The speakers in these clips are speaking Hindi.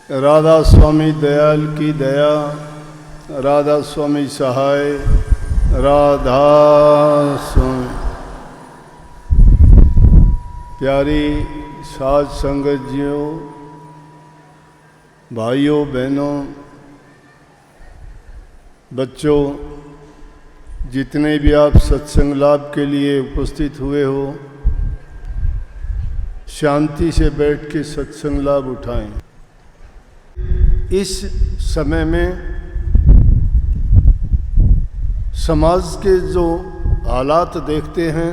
राधा स्वामी दयाल की दया, राधा स्वामी सहाय, राधा स्वामी। प्यारी साध संगत जियों, भाइयों बहनों, बच्चों, जितने भी आप सत्संग लाभ के लिए उपस्थित हुए हो, शांति से बैठ के सत्संग लाभ उठाएं। इस समय में समाज के जो हालात देखते हैं,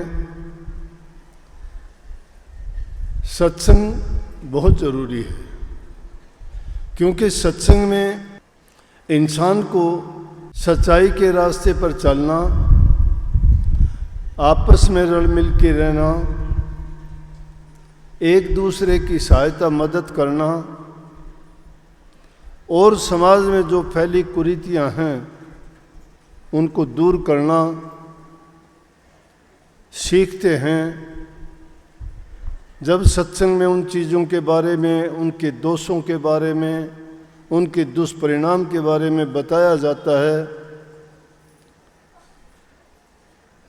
सत्संग बहुत ज़रूरी है, क्योंकि सत्संग में इंसान को सच्चाई के रास्ते पर चलना, आपस में रल मिल के रहना, एक दूसरे की सहायता मदद करना और समाज में जो फैली कुरीतियां हैं उनको दूर करना सीखते हैं। जब सत्संग में उन चीज़ों के बारे में, उनके दोषों के बारे में, उनके दुष्परिणाम के बारे में बताया जाता है,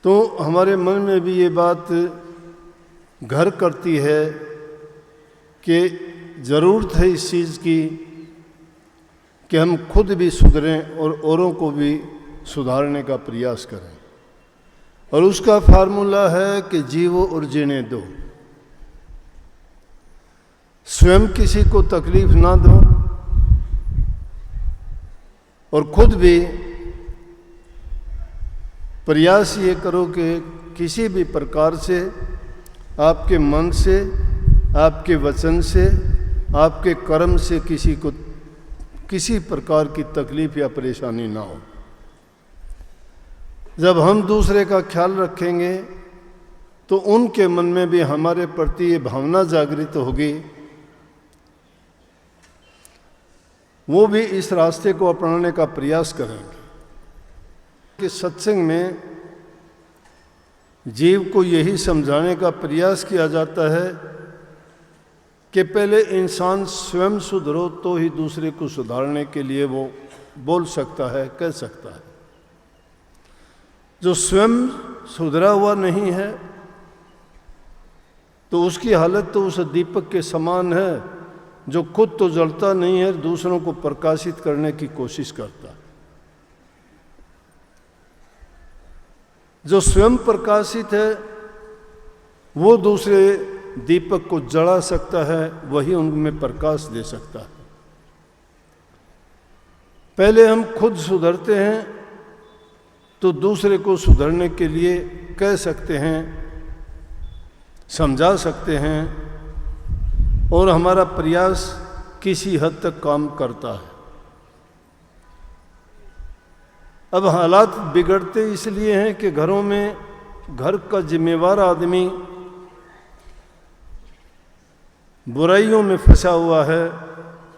तो हमारे मन में भी ये बात घर करती है कि ज़रूरत है इस चीज़ की कि हम खुद भी सुधरें और औरों को भी सुधारने का प्रयास करें। और उसका फार्मूला है कि जीवो और जीने दो। स्वयं किसी को तकलीफ ना दो और खुद भी प्रयास ये करो कि किसी भी प्रकार से, आपके मन से, आपके वचन से, आपके कर्म से किसी को किसी प्रकार की तकलीफ या परेशानी ना हो। जब हम दूसरे का ख्याल रखेंगे तो उनके मन में भी हमारे प्रति ये भावना जागृत होगी, वो भी इस रास्ते को अपनाने का प्रयास करेंगे। कि सत्संग में जीव को यही समझाने का प्रयास किया जाता है कि पहले इंसान स्वयं सुधरो तो ही दूसरे को सुधारने के लिए वो बोल सकता है, कह सकता है। जो स्वयं सुधरा हुआ नहीं है तो उसकी हालत तो उस दीपक के समान है जो खुद तो जलता नहीं है, दूसरों को प्रकाशित करने की कोशिश करता है। जो स्वयं प्रकाशित है वो दूसरे दीपक को जला सकता है, वही उनमें प्रकाश दे सकता है। पहले हम खुद सुधरते हैं तो दूसरे को सुधरने के लिए कह सकते हैं, समझा सकते हैं और हमारा प्रयास किसी हद तक काम करता है। अब हालात बिगड़ते इसलिए हैं कि घरों में घर का जिम्मेवार आदमी बुराइयों में फंसा हुआ है।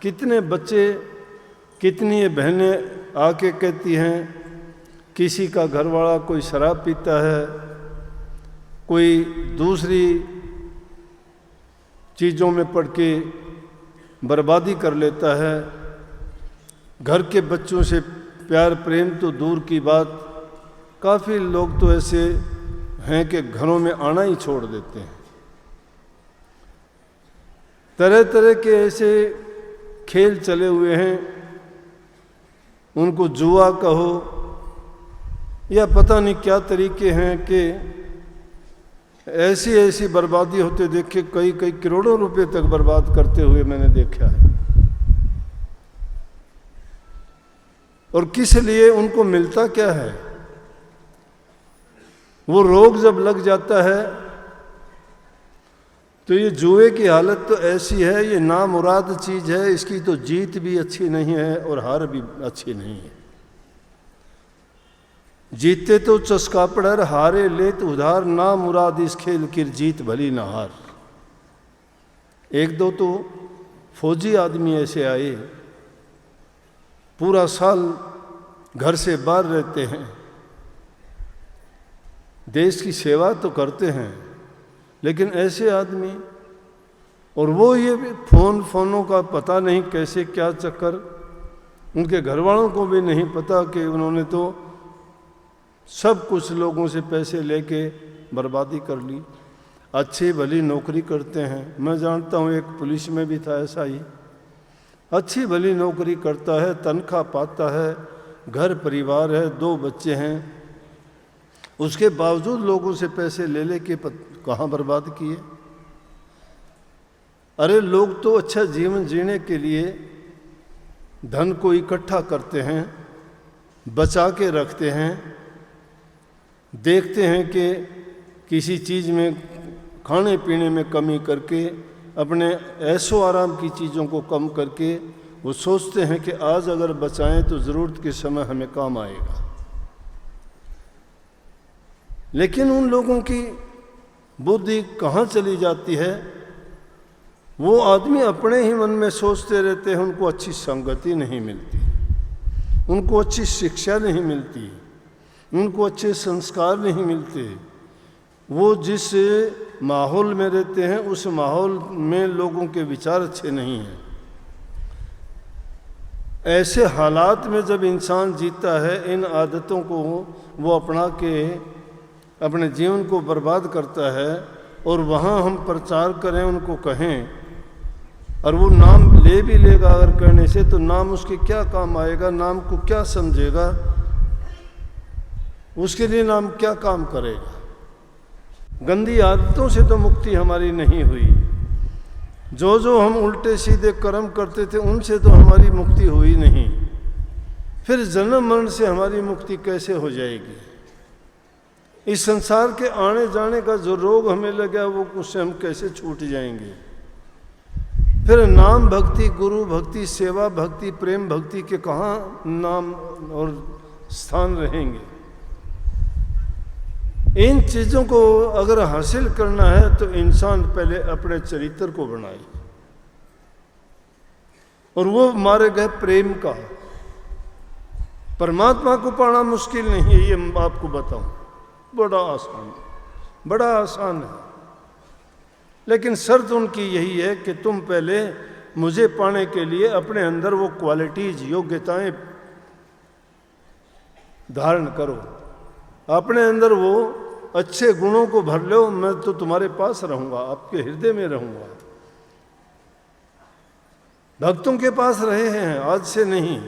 कितने बच्चे, कितनी बहनें आके कहती हैं किसी का घरवाला कोई शराब पीता है, कोई दूसरी चीज़ों में पड़ के बर्बादी कर लेता है। घर के बच्चों से प्यार प्रेम तो दूर की बात, काफ़ी लोग तो ऐसे हैं कि घरों में आना ही छोड़ देते हैं। तरह तरह के ऐसे खेल चले हुए हैं, उनको जुआ कहो या पता नहीं क्या तरीके हैं कि ऐसी ऐसी बर्बादी होते देखे, कई कई करोड़ों रुपए तक बर्बाद करते हुए मैंने देखा है। और किस लिए उनको मिलता क्या है? वो रोग जब लग जाता है तो ये जुए की हालत तो ऐसी है, ये नामुराद चीज़ है, इसकी तो जीत भी अच्छी नहीं है और हार भी अच्छी नहीं है। जीते तो चस्का पड़र, हारे ले तो उधार, ना मुराद इस खेल की जीत भली ना हार। एक दो तो फौजी आदमी ऐसे आए, पूरा साल घर से बाहर रहते हैं, देश की सेवा तो करते हैं, लेकिन ऐसे आदमी और वो ये फ़ोनों का पता नहीं कैसे क्या चक्कर, उनके घर वालों को भी नहीं पता कि उन्होंने तो सब कुछ लोगों से पैसे लेके बर्बादी कर ली। अच्छी भली नौकरी करते हैं, मैं जानता हूँ एक पुलिस में भी था ऐसा ही, अच्छी भली नौकरी करता है, तनख्वाह पाता है, घर परिवार है, 2 बच्चे हैं, उसके बावजूद लोगों से पैसे ले लेके कहाँ बर्बाद किए। अरे लोग तो अच्छा जीवन जीने के लिए धन को इकट्ठा करते हैं, बचा के रखते हैं, देखते हैं कि किसी चीज़ में खाने पीने में कमी करके, अपने ऐशो आराम की चीज़ों को कम करके वो सोचते हैं कि आज अगर बचाएं तो ज़रूरत के समय हमें काम आएगा। लेकिन उन लोगों की बुद्धि कहाँ चली जाती है? वो आदमी अपने ही मन में सोचते रहते हैं, उनको अच्छी संगति नहीं मिलती, उनको अच्छी शिक्षा नहीं मिलती, उनको अच्छे संस्कार नहीं मिलते। वो जिस माहौल में रहते हैं उस माहौल में लोगों के विचार अच्छे नहीं हैं। ऐसे हालात में जब इंसान जीता है, इन आदतों को वो अपना के अपने जीवन को बर्बाद करता है, और वहाँ हम प्रचार करें, उनको कहें, और वो नाम ले भी लेगा अगर कहने से, तो नाम उसके क्या काम आएगा, नाम को क्या समझेगा, उसके लिए नाम क्या काम करेगा। गंदी आदतों से तो मुक्ति हमारी नहीं हुई, जो हम उल्टे सीधे कर्म करते थे उनसे तो हमारी मुक्ति हुई नहीं, फिर जन्म मरण से हमारी मुक्ति कैसे हो जाएगी? इस संसार के आने जाने का जो रोग हमें लगा वो उससे हम कैसे छूट जाएंगे? फिर नाम भक्ति, गुरु भक्ति, सेवा भक्ति, प्रेम भक्ति के कहाँ नाम और स्थान रहेंगे? इन चीज़ों को अगर हासिल करना है तो इंसान पहले अपने चरित्र को बनाए, और वो मारे गए प्रेम का। परमात्मा को पाना मुश्किल नहीं है, ये मैं आपको बताऊं, बड़ा आसान है। लेकिन शर्त उनकी यही है कि तुम पहले मुझे पाने के लिए अपने अंदर वो क्वालिटीज, योग्यताएं धारण करो, अपने अंदर वो अच्छे गुणों को भर लो। मैं तो तुम्हारे पास रहूंगा, आपके हृदय में रहूंगा। भक्तों के पास रहे हैं, आज से नहीं।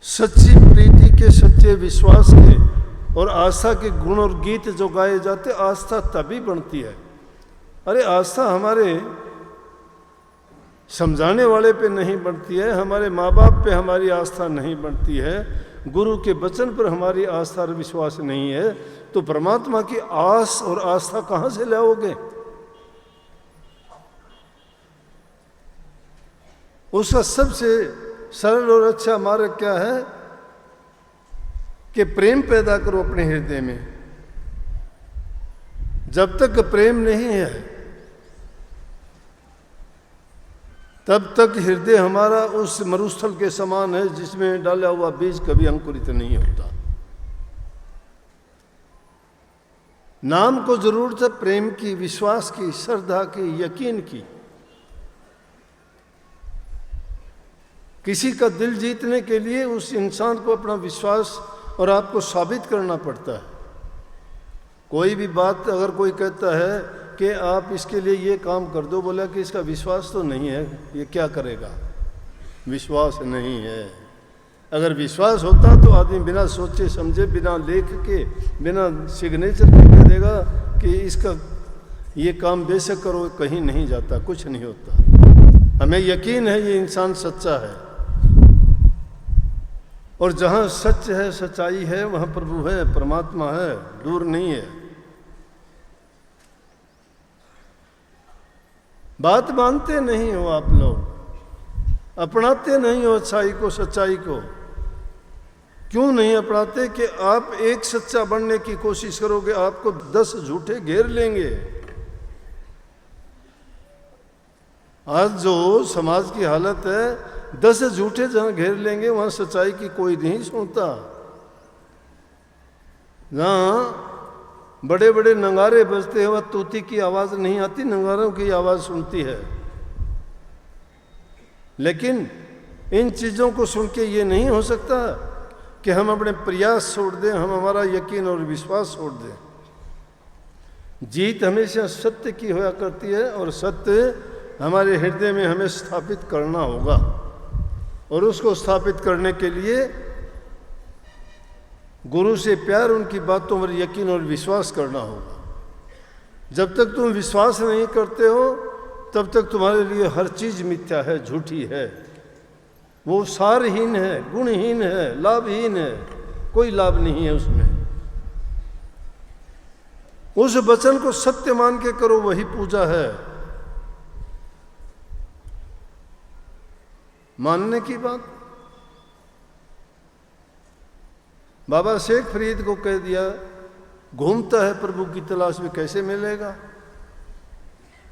सच्ची प्रीति के, सच्चे विश्वास के और आस्था के गुण और गीत जो गाए जाते, आस्था तभी बनती है। अरे आस्था हमारे समझाने वाले पे नहीं बनती है, हमारे माँ बाप पे हमारी आस्था नहीं बनती है, गुरु के वचन पर हमारी आस्था और विश्वास नहीं है, तो परमात्मा की आस और आस्था कहाँ से लाओगे? उसका सबसे सरल और अच्छा मार्ग क्या है कि प्रेम पैदा करो अपने हृदय में। जब तक प्रेम नहीं है तब तक हृदय हमारा उस मरुस्थल के समान है जिसमें डाला हुआ बीज कभी अंकुरित नहीं होता। नाम को जरूरत है प्रेम की, विश्वास की, श्रद्धा की, यकीन की। किसी का दिल जीतने के लिए उस इंसान को अपना विश्वास और आपको साबित करना पड़ता है। कोई भी बात अगर कोई कहता है कि आप इसके लिए ये काम कर दो, बोला कि इसका विश्वास तो नहीं है, ये क्या करेगा? विश्वास नहीं है। अगर विश्वास होता तो आदमी बिना सोचे समझे, बिना लेख के, बिना सिग्नेचर के कह देगा कि इसका ये काम बेशक करो, कहीं नहीं जाता, कुछ नहीं होता। हमें यकीन है ये इंसान सच्चा है, और जहाँ सच है, सच्चाई है, वहाँ प्रभु है, परमात्मा है, दूर नहीं है। बात मानते नहीं हो आप लोग, अपनाते नहीं हो अच्छाई को, सच्चाई को। क्यों नहीं अपनाते? कि आप एक सच्चा बनने की कोशिश करोगे, आपको 10 झूठे घेर लेंगे। आज जो समाज की हालत है, 10 झूठे जहां घेर लेंगे वहां सच्चाई की कोई नहीं सुनता। जहां बड़े बड़े नगारे बजते हैं, वह तोती की आवाज़ नहीं आती, नगारों की आवाज़ सुनती है। लेकिन इन चीज़ों को सुन के ये नहीं हो सकता कि हम अपने प्रयास छोड़ दें, हम हमारा यकीन और विश्वास छोड़ दें। जीत हमेशा सत्य की होया करती है और सत्य हमारे हृदय में हमें स्थापित करना होगा, और उसको स्थापित करने के लिए गुरु से प्यार, उनकी बातों पर यकीन और विश्वास करना होगा। जब तक तुम विश्वास नहीं करते हो तब तक तुम्हारे लिए हर चीज़ मिथ्या है, झूठी है, वो सारहीन है, गुणहीन है, लाभहीन है, कोई लाभ नहीं है उसमें। उस वचन को सत्य मान के करो, वही पूजा है। मानने की बात, बाबा शेख फरीद को कह दिया, घूमता है प्रभु की तलाश में, कैसे मिलेगा?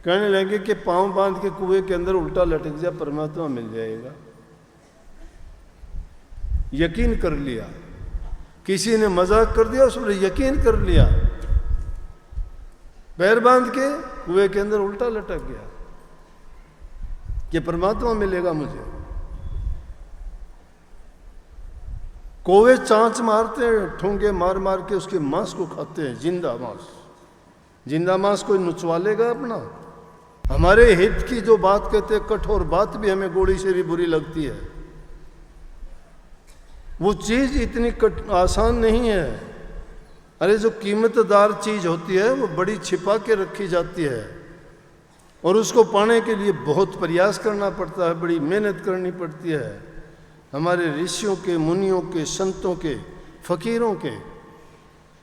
कहने लगे कि पांव बांध के कुएं के अंदर उल्टा लटक जा, परमात्मा मिल जाएगा। यकीन कर लिया, किसी ने मजाक कर दिया, उसने यकीन कर लिया, पैर बांध के कुएं के अंदर उल्टा लटक गया कि परमात्मा मिलेगा मुझे। कौवे चांच मारते हैं, ठोंगे मार मार के उसके मांस को खाते हैं, जिंदा मांस। जिंदा मांस कोई नुचवा लेगा अपना? हमारे हित की जो बात कहते हैं, कठोर बात भी हमें गोली से भी बुरी लगती है। वो चीज़ इतनी आसान नहीं है। अरे जो कीमतदार चीज़ होती है वो बड़ी छिपा के रखी जाती है, और उसको पाने के लिए बहुत प्रयास करना पड़ता है, बड़ी मेहनत करनी पड़ती है। हमारे ऋषियों के, मुनियों के, संतों के, फकीरों के,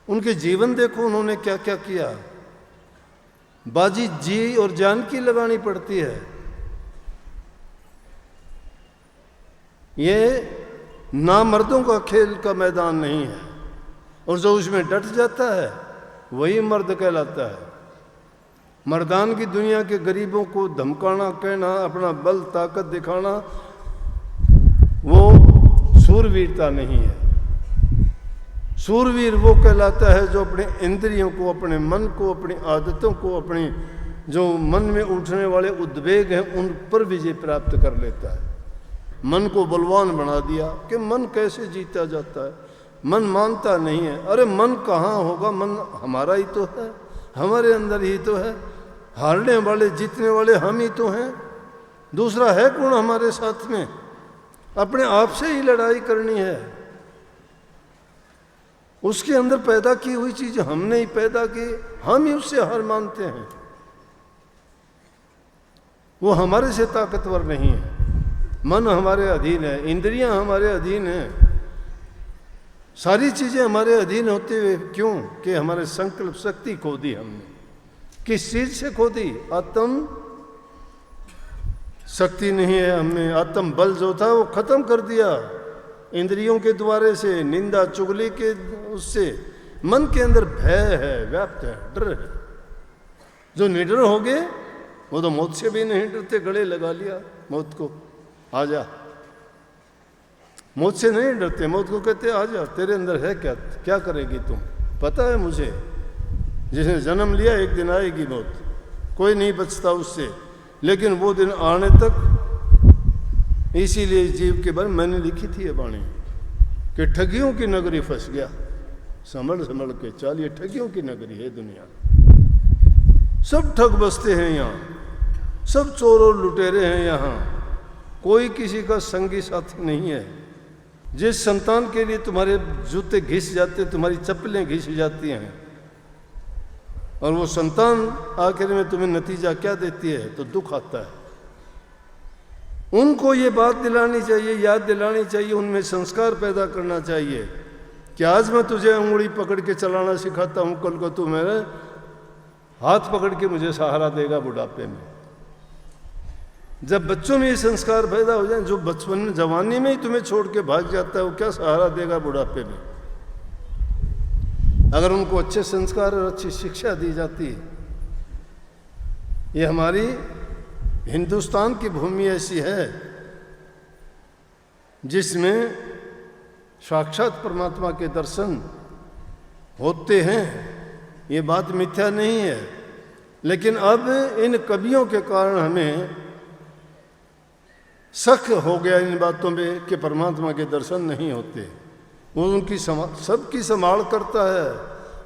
उनके जीवन देखो, उन्होंने क्या क्या किया। बाजी जी और जान की लगानी पड़ती है। ये नामर्दों का खेल का मैदान नहीं है, और जो उसमें डट जाता है वही मर्द कहलाता है। मर्दान की दुनिया के गरीबों को धमकाना, कहना, अपना बल ताकत दिखाना, वो सूरवीरता नहीं है। सूरवीर वो कहलाता है जो अपने इंद्रियों को, अपने मन को, अपनी आदतों को, अपने जो मन में उठने वाले उद्वेग हैं उन पर विजय प्राप्त कर लेता है। मन को बलवान बना दिया कि मन कैसे जीता जाता है, मन मानता नहीं है। अरे मन कहाँ होगा, मन हमारा ही तो है, हमारे अंदर ही तो है। हारने वाले, जीतने वाले हम ही तो हैं। दूसरा है कौन हमारे साथ में? अपने आप से ही लड़ाई करनी है। उसके अंदर पैदा की हुई चीज हमने ही पैदा की, हम ही उससे हार मानते हैं। वो हमारे से ताकतवर नहीं है। मन हमारे अधीन है, इंद्रियां हमारे अधीन हैं, सारी चीजें हमारे अधीन होते हुए क्यों? कि हमारे संकल्प शक्ति खो दी हमने। किस चीज से खो दी? आत्म शक्ति नहीं है हमें। आत्म बल जो था वो खत्म कर दिया इंद्रियों के द्वारे से, निंदा चुगली के उससे। मन के अंदर भय है, व्याप्त है, डर है। जो निडर हो गए वो तो मौत से भी नहीं डरते, गले लगा लिया मौत को, आ जा। मौत से नहीं डरते, मौत को कहते आ जा, तेरे अंदर है क्या, क्या करेगी तुम, पता है मुझे। जिसने जन्म लिया एक दिन आएगी मौत, कोई नहीं बचता उससे। लेकिन वो दिन आने तक, इसीलिए जीव के बारे में मैंने लिखी थी ये वाणी कि ठगियों की नगरी फंस गया, संभल संभल के चल। ये ठगियों की नगरी है दुनिया, सब ठग बसते हैं यहाँ, सब चोर और लुटेरे हैं यहाँ, कोई किसी का संगी साथी नहीं है। जिस संतान के लिए तुम्हारे जूते घिस जाते, तुम्हारी चप्पलें घिस जाती हैं, और वो संतान आखिर में तुम्हें नतीजा क्या देती है, तो दुख आता है। उनको ये बात दिलानी चाहिए, याद दिलानी चाहिए, उनमें संस्कार पैदा करना चाहिए कि आज मैं तुझे उंगली पकड़ के चलाना सिखाता हूँ, कल को तू मेरे हाथ पकड़ के मुझे सहारा देगा बुढ़ापे में। जब बच्चों में ये संस्कार पैदा हो जाए, जो बचपन में, जवानी में ही तुम्हें छोड़ के भाग जाता है, वो क्या सहारा देगा बुढ़ापे में? अगर उनको अच्छे संस्कार और अच्छी शिक्षा दी जाती। ये हमारी हिंदुस्तान की भूमि ऐसी है जिसमें साक्षात परमात्मा के दर्शन होते हैं, ये बात मिथ्या नहीं है। लेकिन अब इन कवियों के कारण हमें शक हो गया इन बातों में कि परमात्मा के दर्शन नहीं होते। वो उनकी सबकी संभाल करता है,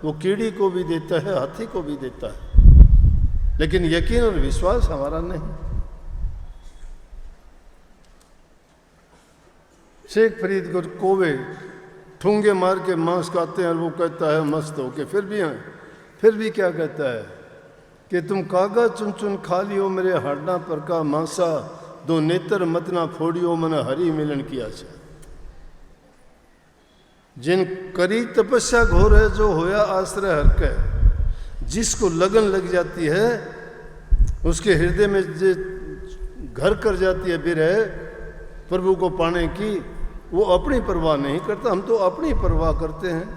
वो कीड़ी को भी देता है, हाथी को भी देता है, लेकिन यकीन और विश्वास हमारा नहीं। शेख फरीद को कोवे ठूंगे मार के मांस खाते हैं और वो कहता है मस्त हो के, फिर भी क्या कहता है कि तुम कागा चुन चुन खा लियो मेरे हड्डा पर का मांसा, दो नेत्र मत ना फोड़ियो मन हरि मिलन की आशा। जिन करी तपस्या घोर है जो होया आश्रय हर के, जिसको लगन लग जाती है उसके हृदय में जो घर कर जाती है विरह प्रभु को पाने की, वो अपनी परवाह नहीं करता। हम तो अपनी परवाह करते हैं।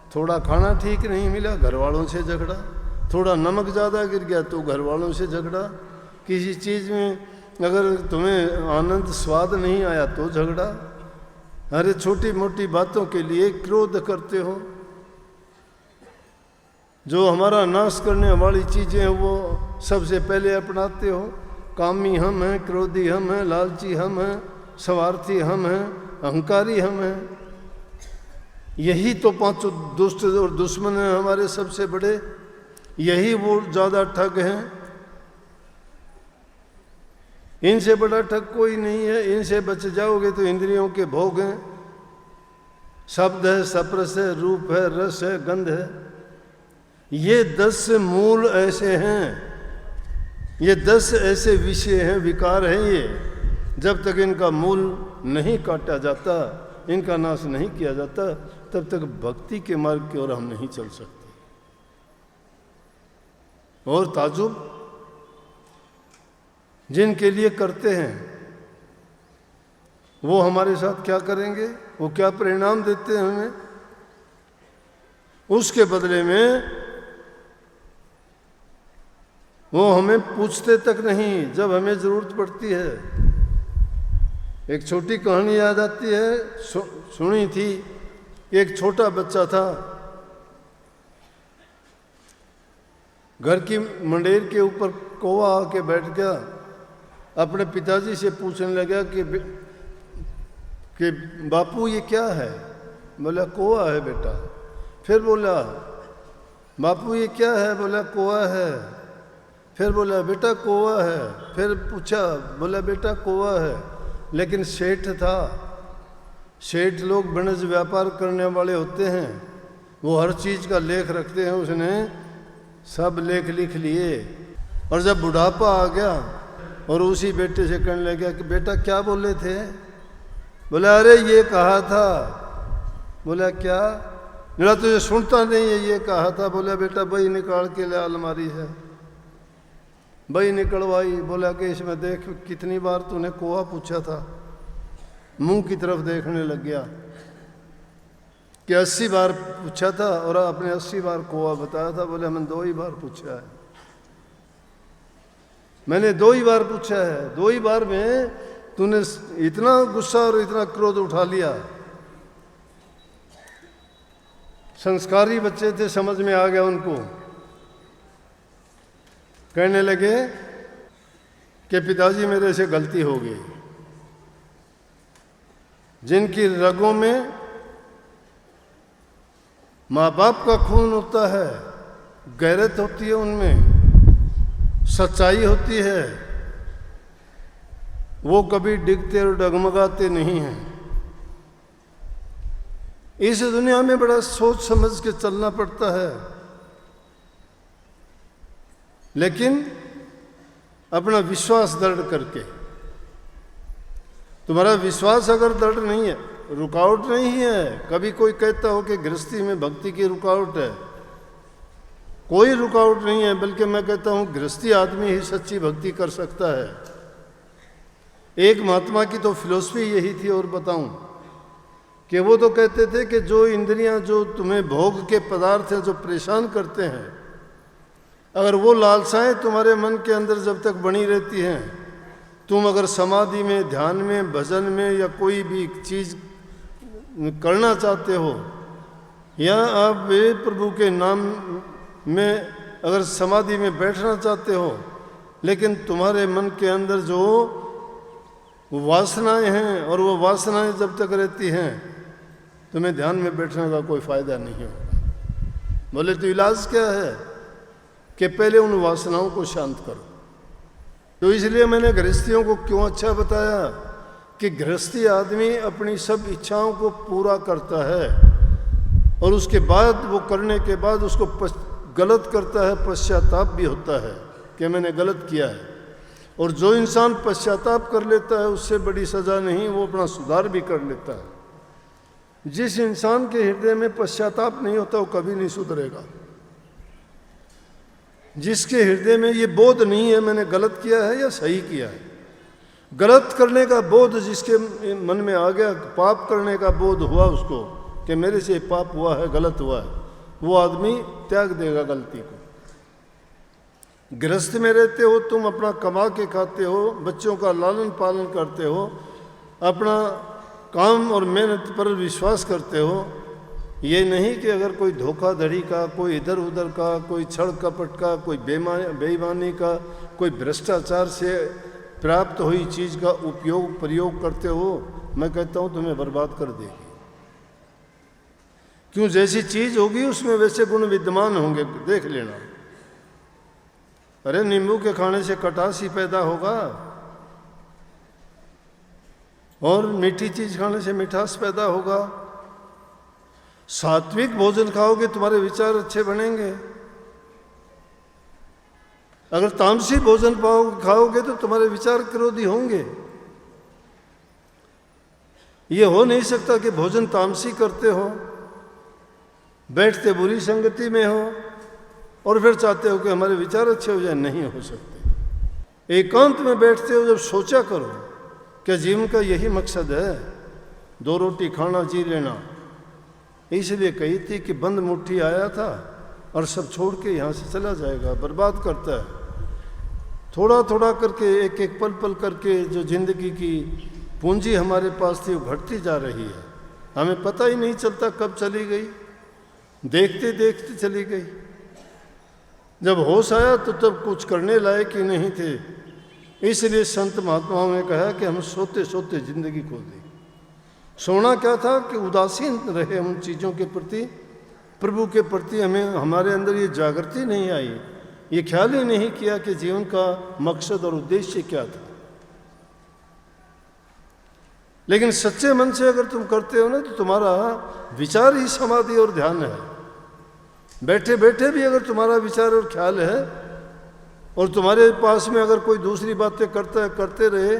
थोड़ा खाना ठीक नहीं मिला, घर वालों से झगड़ा, थोड़ा नमक ज़्यादा गिर गया तो घर वालों से झगड़ा, किसी चीज़ में अगर तुम्हें आनंद स्वाद नहीं आया तो झगड़ा, अरे छोटी मोटी बातों के लिए क्रोध करते हो। जो हमारा नाश करने वाली चीज़ें हैं वो सबसे पहले अपनाते हो। कामी हम हैं, क्रोधी हम हैं, लालची हम हैं, स्वार्थी हम हैं, अहंकारी हम हैं। यही तो पांचों दुष्ट और दुश्मन हैं हमारे सबसे बड़े, यही वो ज़्यादा ठग हैं। इनसे बड़ा ठग कोई नहीं है। इनसे बच जाओगे तो इंद्रियों के भोग हैं, शब्द है, स्पर्श है, रूप है, रस है, गंध है। ये 10 मूल ऐसे हैं, ये 10 ऐसे विषय हैं, विकार हैं ये। जब तक इनका मूल नहीं काटा जाता, इनका नाश नहीं किया जाता, तब तक भक्ति के मार्ग की ओर हम नहीं चल सकते। और ताजुब जिनके लिए करते हैं वो हमारे साथ क्या करेंगे, वो क्या परिणाम देते हैं हमें। उसके बदले में वो हमें पूछते तक नहीं जब हमें जरूरत पड़ती है। एक छोटी कहानी याद आती है, सुनी थी। एक छोटा बच्चा था, घर की मंडेर के ऊपर कौवा आके बैठ गया, अपने पिताजी से पूछने लगा कि बापू ये क्या है। बोला कौवा है बेटा। फिर बोला बापू ये क्या है। बोला कौवा है। फिर बोला बेटा कौवा है। फिर पूछा, बोला बेटा कौवा है। लेकिन सेठ था, सेठ लोग वणज व्यापार करने वाले होते हैं, वो हर चीज़ का लेख रखते हैं। उसने सब लेख लिख लिए और जब बुढ़ापा आ गया और उसी बेटे से कहने लगा कि बेटा क्या बोले थे। बोला अरे ये कहा था। बोला क्या। बोला तुझे सुनता नहीं है, ये कहा था। बोला बेटा बही निकाल के ले अलमारी से। बही निकलवाई। बोला कि इसमें देख कितनी बार तूने कौवा पूछा था। मुंह की तरफ देखने लग गया कि 80 बार पूछा था और आपने 80 बार कौवा बताया था। बोले मैंने 2 ही बार पूछा है, मैंने 2 ही बार पूछा है। 2 ही बार में तूने इतना गुस्सा और इतना क्रोध उठा लिया। संस्कारी बच्चे थे, समझ में आ गया उनको। कहने लगे कि पिताजी मेरे से गलती हो गई। जिनकी रगों में माँ बाप का खून होता है, गैरत होती है, उनमें सच्चाई होती है, वो कभी डिगते और डगमगाते नहीं हैं। इस दुनिया में बड़ा सोच समझ के चलना पड़ता है, लेकिन अपना विश्वास दृढ़ करके। तुम्हारा विश्वास अगर दृढ़ नहीं है, रुकावट नहीं है। कभी कोई कहता हो कि गृहस्थी में भक्ति की रुकावट है, कोई रुकावट नहीं है। बल्कि मैं कहता हूँ गृहस्थी आदमी ही सच्ची भक्ति कर सकता है। एक महात्मा की तो फिलॉसफी यही थी, और बताऊं कि वो तो कहते थे कि जो इंद्रियां, जो तुम्हें भोग के पदार्थ हैं, जो परेशान करते हैं, अगर वो लालसाएं तुम्हारे मन के अंदर जब तक बनी रहती हैं, तुम अगर समाधि में, ध्यान में, भजन में या कोई भी चीज़ करना चाहते हो, या आप वे प्रभु के नाम में अगर समाधि में बैठना चाहते हो, लेकिन तुम्हारे मन के अंदर जो वासनाएं हैं और वो वासनाएं जब तक रहती हैं, तुम्हें ध्यान में बैठने का कोई फ़ायदा नहीं होगा। बोले तो इलाज क्या है कि पहले उन वासनाओं को शांत करो। तो इसलिए मैंने गृहस्थियों को क्यों अच्छा बताया कि गृहस्थी आदमी अपनी सब इच्छाओं को पूरा करता है और उसके बाद वो करने के बाद उसको गलत करता है, पश्चाताप भी होता है कि मैंने गलत किया है। और जो इंसान पश्चाताप कर लेता है उससे बड़ी सज़ा नहीं, वो अपना सुधार भी कर लेता है। जिस इंसान के हृदय में पश्चाताप नहीं होता वो कभी नहीं सुधरेगा। जिसके हृदय में ये बोध नहीं है मैंने गलत किया है या सही किया है, गलत करने का बोध जिसके मन में आ गया, पाप करने का बोध हुआ उसको कि मेरे से पाप हुआ है, गलत हुआ है, वो आदमी त्याग देगा गलती को। गृहस्थ में रहते हो, तुम अपना कमा के खाते हो, बच्चों का लालन पालन करते हो, अपना काम और मेहनत पर विश्वास करते हो। ये नहीं कि अगर कोई धोखाधड़ी का, कोई इधर उधर का, कोई छल कपट का, कोई बेईमानी का, कोई भ्रष्टाचार से प्राप्त हुई चीज़ का उपयोग प्रयोग करते हो, मैं कहता हूँ तुम्हें बर्बाद कर देगी। क्यों? जैसी चीज़ होगी उसमें वैसे गुण विद्यमान होंगे, देख लेना। अरे नींबू के खाने से खटास ही पैदा होगा और मीठी चीज़ खाने से मिठास पैदा होगा। सात्विक भोजन खाओगे तुम्हारे विचार अच्छे बनेंगे। अगर तामसी भोजन खाओगे तो तुम्हारे विचार क्रोधी होंगे। ये हो नहीं सकता कि भोजन तामसी करते हो, बैठते बुरी संगति में हो और फिर चाहते हो कि हमारे विचार अच्छे हो जाए। नहीं हो सकते। एकांत में बैठते हो जब सोचा करो क्या जीवन का यही मकसद है, 2 रोटी खाना, जी लेना। इसलिए कही थी कि बंद मुट्ठी आया था और सब छोड़ के यहाँ से चला जाएगा, बर्बाद करता है। थोड़ा थोड़ा करके, एक एक पल पल करके जो जिंदगी की पूंजी हमारे पास थी वो घटती जा रही है। हमें पता ही नहीं चलता कब चली गई, देखते देखते चली गई। जब होश आया तो तब कुछ करने लायक ही नहीं थे। इसलिए संत महात्माओं ने कहा कि हम सोते सोते जिंदगी खो दी। सोना क्या था कि उदासीन रहे उन चीज़ों के प्रति, प्रभु के प्रति हमें, हमारे अंदर ये जागृति नहीं आई, ये ख्याल ही नहीं किया कि जीवन का मकसद और उद्देश्य क्या था। लेकिन सच्चे मन से अगर तुम करते हो ना तो तुम्हारा विचार ही समाधि और ध्यान है। बैठे बैठे भी अगर तुम्हारा विचार और ख्याल है और तुम्हारे पास में अगर कोई दूसरी बातें करते रहे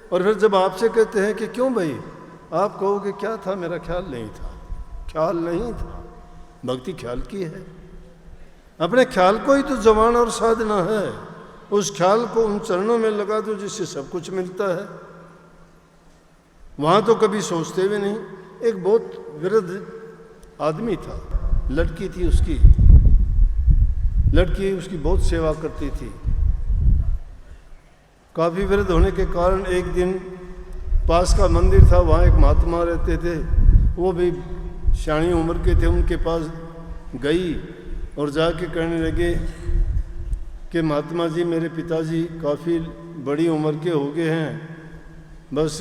और फिर जब आपसे कहते हैं कि क्यों भाई, आप कहोगे क्या था, मेरा ख्याल नहीं था। ख्याल नहीं था, भक्ति ख्याल की है। अपने ख्याल को ही तो जमाना और साधना है। उस ख्याल को उन चरणों में लगा दो जिससे सब कुछ मिलता है। वहाँ तो कभी सोचते भी नहीं। एक बहुत वृद्ध आदमी था, लड़की थी उसकी, लड़की उसकी बहुत सेवा करती थी। काफ़ी वृद्ध होने के कारण एक दिन पास का मंदिर था, वहाँ एक महात्मा रहते थे, वो भी शानी उम्र के थे। उनके पास गई और जाके कहने लगे कि महात्मा जी, मेरे पिताजी काफ़ी बड़ी उम्र के हो गए हैं, बस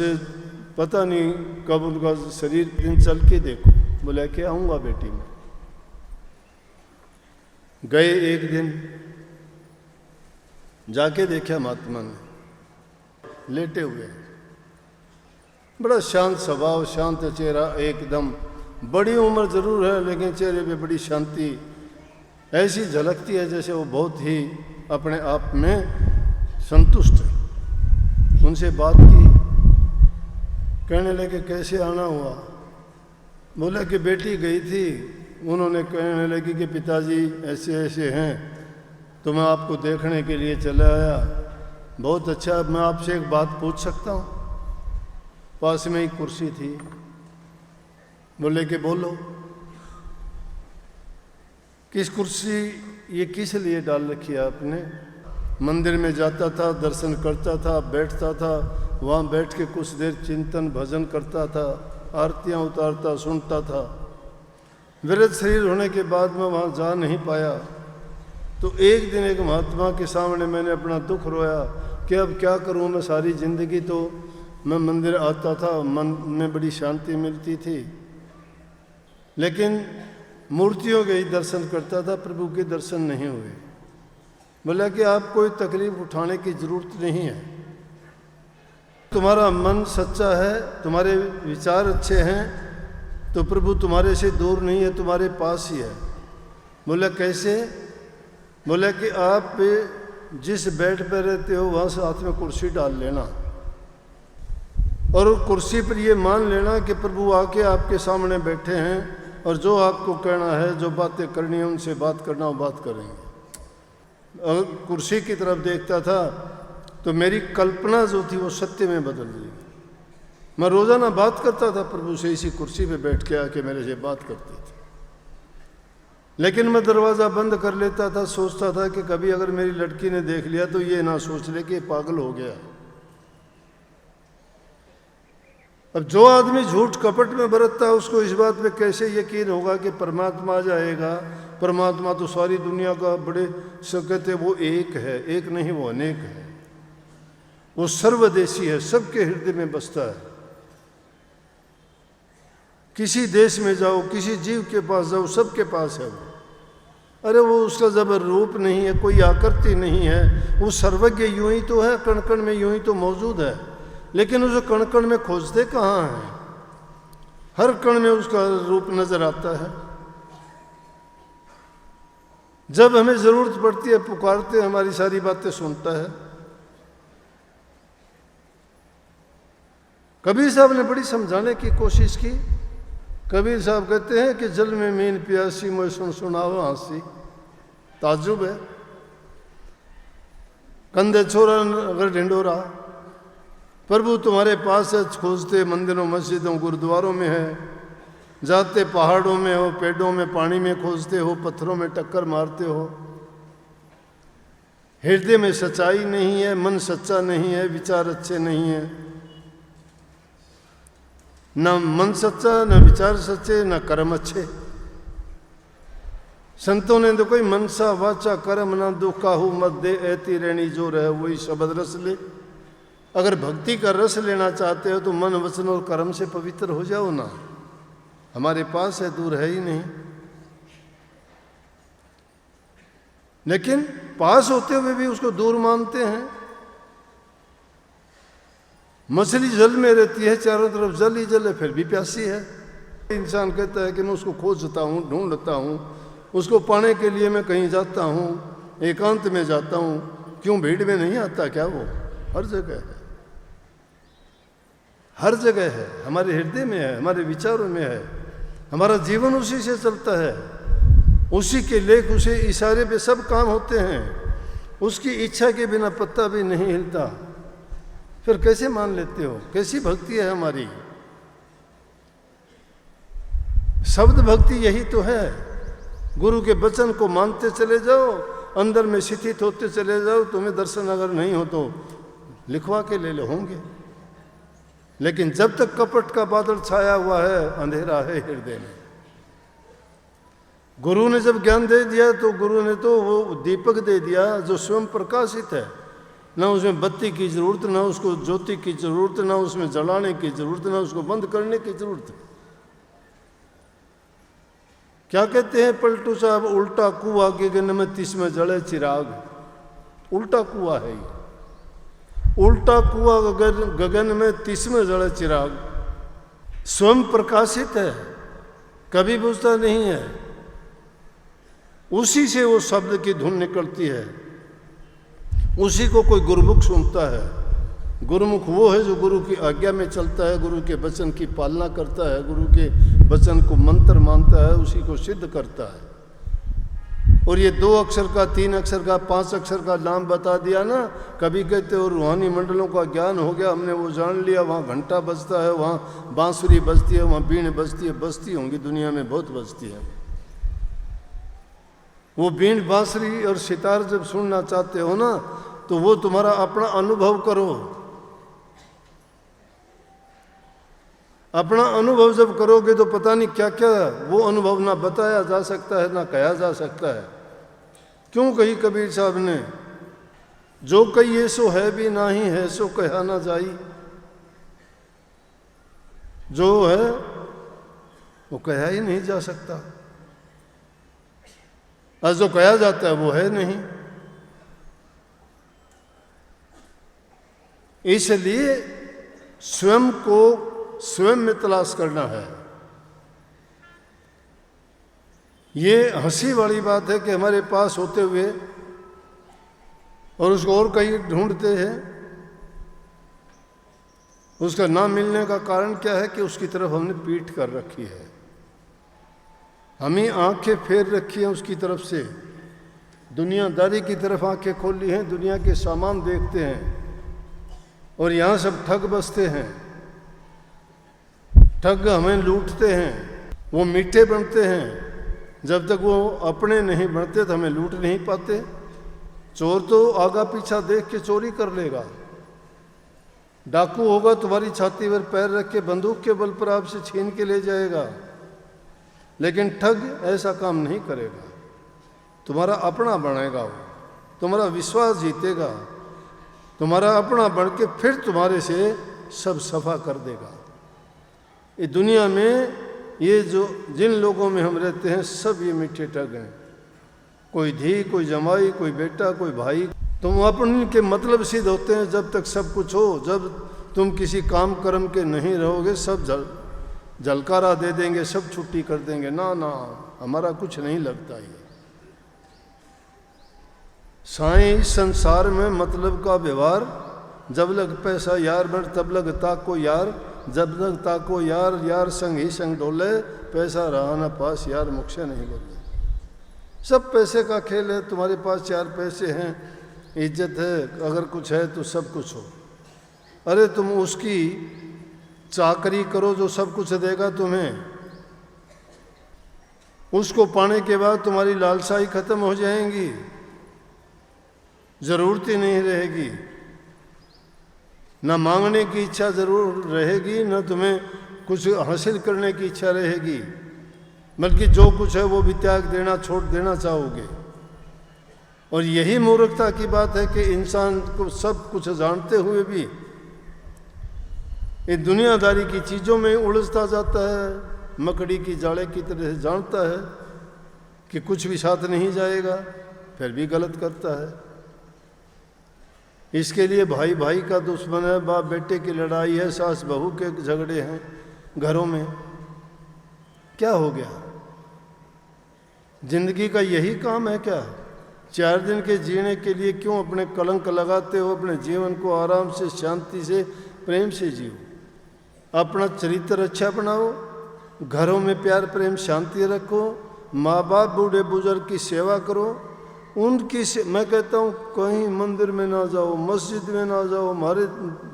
पता नहीं कब उनका शरीर, दिन चल के देखो। बोला कि आऊँगा बेटी मैं। गए एक दिन, जाके देखा महात्मा ने लेटे हुए, बड़ा शांत स्वभाव, शांत चेहरा एकदम। बड़ी उम्र जरूर है लेकिन चेहरे पे बड़ी शांति ऐसी झलकती है जैसे वो बहुत ही अपने आप में संतुष्ट है। उनसे बात की, कहने लगे कैसे आना हुआ। बोला कि बेटी गई थी, उन्होंने कहने लगी कि पिताजी ऐसे ऐसे हैं तो मैं आपको देखने के लिए चला आया। बहुत अच्छा, मैं आपसे एक बात पूछ सकता हूँ? पास में ही कुर्सी थी। बोले कि बोलो। किस कुर्सी, ये किस लिए डाल रखी है आपने? मंदिर में जाता था, दर्शन करता था, बैठता था, वहाँ बैठ के कुछ देर चिंतन भजन करता था, आरतियाँ उतारता, सुनता था। वृद्ध शरीर होने के बाद मैं वहाँ जा नहीं पाया। तो एक दिन एक महात्मा के सामने मैंने अपना दुख रोया कि अब क्या करूं मैं, सारी ज़िंदगी तो मैं मंदिर आता था, मन में बड़ी शांति मिलती थी, लेकिन मूर्तियों के ही दर्शन करता था, प्रभु के दर्शन नहीं हुए। बोला कि आप कोई तकलीफ उठाने की ज़रूरत नहीं है, तुम्हारा मन सच्चा है, तुम्हारे विचार अच्छे हैं, तो प्रभु तुम्हारे से दूर नहीं है, तुम्हारे पास ही है। बोला कैसे? बोला कि आप जिस बेड पर रहते हो वहाँ से हाथ में कुर्सी डाल लेना और कुर्सी पर ये मान लेना कि प्रभु आके आपके सामने बैठे हैं और जो आपको कहना है, जो बातें करनी है उनसे बात करना, वो बात करेंगे। अगर कुर्सी की तरफ देखता था तो मेरी कल्पना जो थी वो सत्य में बदल गई। मैं रोज़ाना बात करता था प्रभु से, इसी कुर्सी पे बैठ के आके मेरे से बात करते थे, लेकिन मैं दरवाज़ा बंद कर लेता था, सोचता था कि कभी अगर मेरी लड़की ने देख लिया तो ये ना सोच ले कि पागल हो गया। अब जो आदमी झूठ कपट में बरतता है उसको इस बात पे कैसे यकीन होगा कि परमात्मा आ जाएगा? परमात्मा तो सारी दुनिया का बड़े सकते, वो एक है, एक नहीं वो अनेक है, वो सर्वदेशी है, सबके हृदय में बसता है। किसी देश में जाओ, किसी जीव के पास जाओ, सबके पास है वो। अरे वो उसका जबर रूप नहीं है, कोई आकृति नहीं है, वो सर्वज्ञ यूं ही तो है, कण कण में यूं ही तो मौजूद है, लेकिन उसे कण कण में खोजते कहाँ हैं? हर कण में उसका रूप नजर आता है। जब हमें जरूरत पड़ती है पुकारते, हमारी सारी बातें सुनता है। कबीर साहब ने बड़ी समझाने की कोशिश की। कबीर साहब कहते हैं कि जल में मीन प्यासी मोए सुन सुनावा हंसी। ताज्जुब है। कंधे छोरा अगर ढिंडोरा, प्रभु तुम्हारे पास है, खोजते मंदिरों मस्जिदों गुरुद्वारों में है, जाते पहाड़ों में हो, पेड़ों में पानी में खोजते हो, पत्थरों में टक्कर मारते हो। हृदय में सच्चाई नहीं है, मन सच्चा नहीं है, विचार अच्छे नहीं है, न मन सच्चा, न विचार सच्चे, न कर्म अच्छे। संतों ने तो कोई मनसा वाचा कर्म ना दुखाहु मत दे, ऐती रहनी जो रहे वही शब्द रस ले। अगर भक्ति का रस लेना चाहते हो तो मन वचन और कर्म से पवित्र हो जाओ ना। हमारे पास है, दूर है ही नहीं। लेकिन पास होते हुए भी उसको दूर मानते हैं। मछली जल में रहती है, चारों तरफ जल ही जल है, फिर भी प्यासी है। इंसान कहता है कि मैं उसको खोजता हूँ, ढूंढता हूँ, उसको पाने के लिए मैं कहीं जाता हूँ, एकांत में जाता हूँ। क्यों भीड़ में नहीं आता क्या? वो हर जगह है, हर जगह है, हमारे हृदय में है, हमारे विचारों में है। हमारा जीवन उसी से चलता है, उसी के लेख, उसी इशारे पे सब काम होते हैं। उसकी इच्छा के बिना पत्ता भी नहीं हिलता। फिर कैसे मान लेते हो? कैसी भक्ति है हमारी? शब्द भक्ति यही तो है। गुरु के वचन को मानते चले जाओ, अंदर में स्थित होते चले जाओ। तुम्हें दर्शन अगर नहीं हो तो लिखवा के ले लो, होंगे। लेकिन जब तक कपट का बादल छाया हुआ है, अंधेरा है हृदय में। गुरु ने जब ज्ञान दे दिया तो गुरु ने तो वो दीपक दे दिया जो स्वयं प्रकाशित है। ना उसमें बत्ती की जरूरत, ना उसको ज्योति की जरूरत, ना उसमें जलाने की जरूरत, ना उसको बंद करने की जरूरत। क्या कहते हैं पलटू साहब? उल्टा कुआं गगन में तिसमें जले चिराग। उल्टा कुआं है ये, उल्टा कुआं गगन में तिसमें जले चिराग। स्वयं प्रकाशित है, कभी बुझता नहीं है। उसी से वो शब्द की धुन निकलती है, उसी को कोई गुरुमुख सुनता है। गुरुमुख वो है जो गुरु की आज्ञा में चलता है, गुरु के वचन की पालना करता है, गुरु के वचन को मंत्र मानता है, उसी को सिद्ध करता है। और ये 2 अक्षर का, 3 अक्षर का, 5 अक्षर का नाम बता दिया ना। कभी कहते हो रूहानी मंडलों का ज्ञान हो गया, हमने वो जान लिया। वहाँ घंटा बजता है, वहाँ बांसुरी बजती है, वहाँ बीण बजती है। बजती होंगी, दुनिया में बहुत बजती है। वो बीण, बांसुरी और सितार जब सुनना चाहते हो ना, तो वो तुम्हारा अपना अनुभव करो। अपना अनुभव जब करोगे तो पता नहीं क्या क्या वो अनुभव ना बताया जा सकता है, ना कहा जा सकता है। क्यों कही कबीर साहब ने, जो कहिए सो है भी नाही है सो कहा ना जाई। जो है वो कहा ही नहीं जा सकता, और जो कहा जाता है वो है नहीं। इसलिए स्वयं को स्वयं में तलाश करना है। ये हंसी वाली बात है कि हमारे पास होते हुए और उसको और कहीं ढूंढते हैं। उसका ना मिलने का कारण क्या है कि उसकी तरफ हमने पीठ कर रखी है, हमें आंखें फेर रखी हैं उसकी तरफ से, दुनियादारी की तरफ आंखें खोली हैं, दुनिया के सामान देखते हैं और यहाँ सब ठग बसते हैं। ठग हमें लूटते हैं, वो मीठे बनते हैं, जब तक वो अपने नहीं बनते तो हमें लूट नहीं पाते। चोर तो आगा पीछा देख के चोरी कर लेगा, डाकू होगा तुम्हारी छाती पर पैर रख के बंदूक के बल पर आपसे छीन के ले जाएगा, लेकिन ठग ऐसा काम नहीं करेगा। तुम्हारा अपना बनेगा, वो तुम्हारा विश्वास जीतेगा, तुम्हारा अपना बन के फिर तुम्हारे से सब सफा कर देगा। ये दुनिया में ये जो जिन लोगों में हम रहते हैं सब ये मीठे ठग हैं। कोई धी, कोई जमाई, कोई बेटा, कोई भाई, तुम अपने के मतलब सिद्ध होते हैं जब तक सब कुछ हो। जब तुम किसी काम कर्म के नहीं रहोगे सब झलकारा दे देंगे, सब छुट्टी कर देंगे। ना ना, हमारा कुछ नहीं लगता ये। साईं संसार में मतलब का व्यवहार, जब लग पैसा यार बन तब लग ताको यार, जब लग ताको यार, यार संग ही संग डोले, पैसा रहा न पास यार मुख से नहीं बोले। सब पैसे का खेल है। तुम्हारे पास 4 पैसे हैं, इज्जत है, अगर कुछ है तो सब कुछ हो। अरे तुम उसकी चाकरी करो जो सब कुछ देगा तुम्हें, उसको पाने के बाद तुम्हारी लालसाई खत्म हो जाएंगी, जरूरत ही नहीं रहेगी, ना मांगने की इच्छा जरूर रहेगी, ना तुम्हें कुछ हासिल करने की इच्छा रहेगी, बल्कि जो कुछ है वो भी त्याग देना, छोड़ देना चाहोगे। और यही मूर्खता की बात है कि इंसान को सब कुछ जानते हुए भी ये दुनियादारी की चीज़ों में उलझता जाता है। मकड़ी की जाले की तरह से जानता है कि कुछ भी साथ नहीं जाएगा, फिर भी गलत करता है। इसके लिए भाई भाई का दुश्मन है, बाप बेटे की लड़ाई है, सास बहू के झगड़े हैं घरों में। क्या हो गया? जिंदगी का यही काम है क्या? 4 दिन के जीने के लिए क्यों अपने कलंक लगाते हो? अपने जीवन को आराम से, शांति से, प्रेम से जियो। अपना चरित्र अच्छा बनाओ, घरों में प्यार प्रेम शांति रखो, माँ बाप बूढ़े बुजुर्ग की सेवा करो, उनकी मैं कहता हूँ कहीं मंदिर में ना जाओ, मस्जिद में ना जाओ, हमारे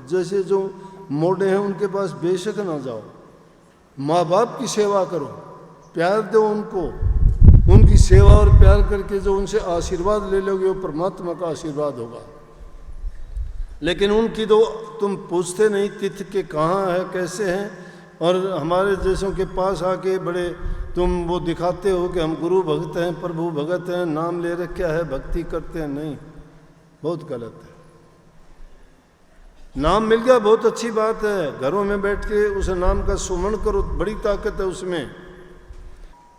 जैसे जो मोड़े हैं उनके पास बेशक ना जाओ। माँ बाप की सेवा करो, प्यार दो उनको, उनकी सेवा और प्यार करके जो उनसे आशीर्वाद ले लोगे वो परमात्मा का आशीर्वाद होगा। लेकिन उनकी तो तुम पूछते नहीं तिथि के कहाँ है, कैसे हैं, और हमारे जैसों के पास आके बड़े तुम वो दिखाते हो कि हम गुरु भक्त हैं, प्रभु भगत हैं, नाम ले रखा है, भक्ति करते हैं। नहीं, बहुत गलत है। नाम मिल गया बहुत अच्छी बात है, घरों में बैठ के उस नाम का सुमन करो, बड़ी ताकत है उसमें।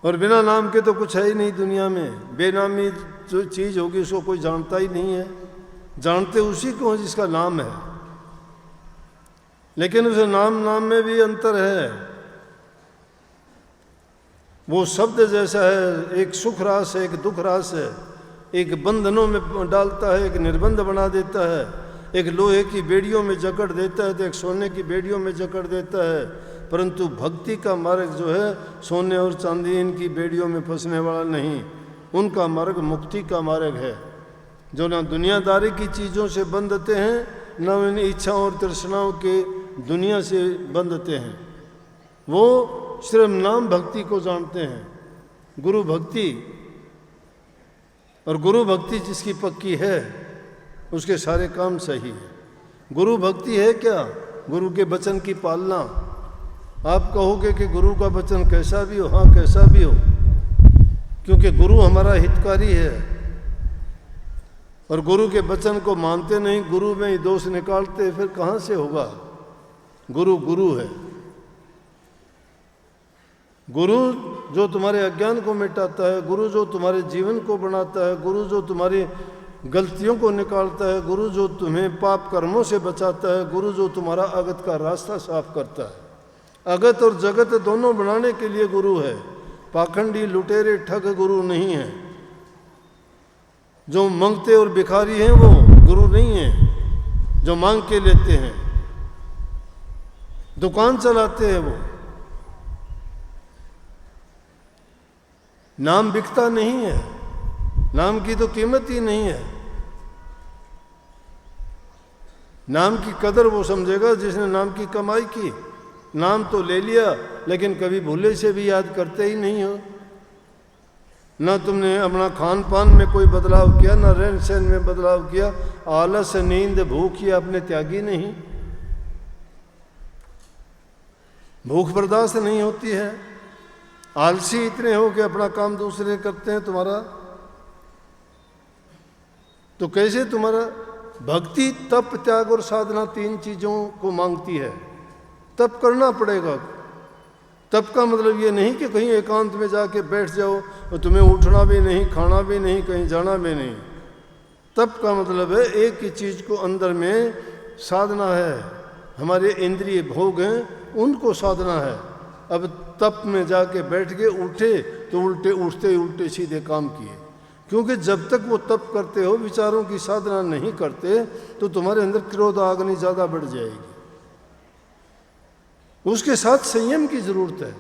और बिना नाम के तो कुछ है ही नहीं दुनिया में। बेनामी जो चीज़ होगी उसको कोई जानता ही नहीं है, जानते उसी को है जिसका नाम है। लेकिन उस नाम में भी अंतर है। वो शब्द जैसा है, एक सुख रास है, एक दुख रास है, एक बंधनों में डालता है, एक निर्बंध बना देता है, एक लोहे की बेड़ियों में जकड़ देता है तो एक सोने की बेड़ियों में जकड़ देता है। परंतु भक्ति का मार्ग जो है सोने और चांदी इनकी बेड़ियों में फंसने वाला नहीं, उनका मार्ग मुक्ति का मार्ग है, जो ना दुनियादारी की चीज़ों से बंधते हैं, न इन इच्छाओं और तृष्णाओं के दुनिया से बंधते हैं। वो सिर्फ नाम भक्ति को जानते हैं, गुरु भक्ति। और गुरु भक्ति जिसकी पक्की है उसके सारे काम सही है। गुरु भक्ति है क्या? गुरु के वचन की पालना। आप कहोगे कि गुरु का वचन कैसा भी हो, हाँ कैसा भी हो, क्योंकि गुरु हमारा हितकारी है। और गुरु के वचन को मानते नहीं, गुरु में ही दोष निकालते, फिर कहाँ से होगा? गुरु गुरु है। गुरु जो तुम्हारे अज्ञान को मिटाता है, गुरु जो तुम्हारे जीवन को बनाता है, गुरु जो तुम्हारी गलतियों को निकालता है, गुरु जो तुम्हें पाप कर्मों से बचाता है, गुरु जो तुम्हारा अगत का रास्ता साफ करता है। अगत और जगत दोनों बनाने के लिए गुरु है। पाखंडी लुटेरे ठग गुरु नहीं है। जो मांगते और भिखारी हैं वो गुरु नहीं है। जो मांग के लेते हैं, दुकान चलाते हैं, वो नाम बिकता नहीं है। नाम की तो कीमत ही नहीं है। नाम की कदर वो समझेगा जिसने नाम की कमाई की। नाम तो ले लिया, लेकिन कभी भूले से भी याद करते ही नहीं हो। ना तुमने अपना खान पान में कोई बदलाव किया, ना रहन सहन में बदलाव किया। आलस, नींद, भूख ये अपने त्यागी नहीं। भूख बर्दाश्त नहीं होती है। आलसी इतने हो कि अपना काम दूसरे करते हैं तुम्हारा। तो कैसे तुम्हारा भक्ति, तप, त्याग और साधना तीन चीजों को मांगती है। तप करना पड़ेगा। तप का मतलब ये नहीं कि कहीं एकांत में जाके बैठ जाओ और तुम्हें उठना भी नहीं, खाना भी नहीं, कहीं जाना भी नहीं। तप का मतलब है एक ही चीज को अंदर में साधना है। हमारे इंद्रिय भोग हैं, उनको साधना है। अब तप में जाके बैठ के उठे तो उल्टे उठते उल्टे सीधे काम किए। क्योंकि जब तक वो तप करते हो, विचारों की साधना नहीं करते, तो तुम्हारे अंदर क्रोध आग्नि ज़्यादा बढ़ जाएगी। उसके साथ संयम की जरूरत है।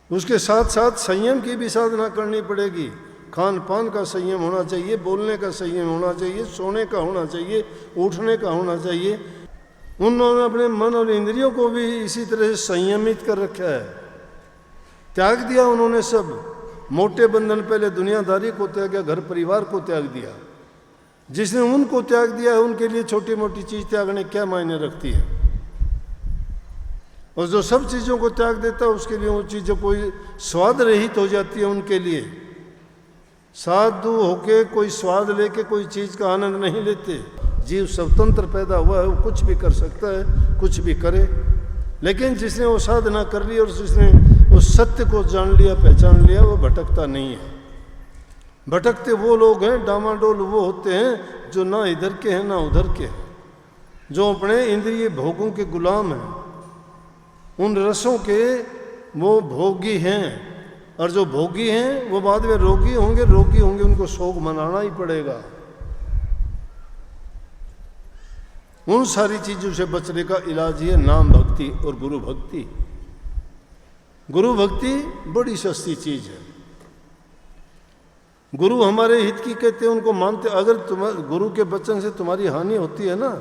उसके साथ साथ संयम की भी साधना करनी पड़ेगी। खान पान का संयम होना चाहिए, बोलने का संयम होना चाहिए, सोने का होना चाहिए, उठने का होना चाहिए। उन्होंने अपने मन और इंद्रियों को भी इसी तरह से संयमित कर रखा है। त्याग दिया उन्होंने सब। मोटे बंधन पहले दुनियादारी को त्याग दिया, घर परिवार को त्याग दिया। जिसने उनको त्याग दिया है, उनके लिए छोटी मोटी चीज त्यागने क्या मायने रखती है। और जो सब चीज़ों को त्याग देता है, उसके लिए वो चीज़ें कोई स्वाद रहित हो जाती है। उनके लिए साधु होके कोई स्वाद लेके कोई चीज़ का आनंद नहीं लेते। जीव स्वतंत्र पैदा हुआ है, वो कुछ भी कर सकता है, कुछ भी करे। लेकिन जिसने वो साधना कर ली और जिसने उस सत्य को जान लिया, पहचान लिया, वो भटकता नहीं है। भटकते वो लोग हैं, डामाडोल वो होते हैं जो ना इधर के हैं ना उधर के हैं, जो अपने इंद्रिय भोगों के गुलाम हैं, उन रसों के वो भोगी हैं। और जो भोगी हैं वो बाद में रोगी होंगे, रोगी होंगे, उनको शोक मनाना ही पड़ेगा। उन सारी चीजों से बचने का इलाज ही है नाम भक्ति और गुरु भक्ति। गुरु भक्ति बड़ी सस्ती चीज है। गुरु हमारे हित की कहते हैं, उनको मानते। अगर तुम्हारे गुरु के वचन से तुम्हारी हानि होती है ना,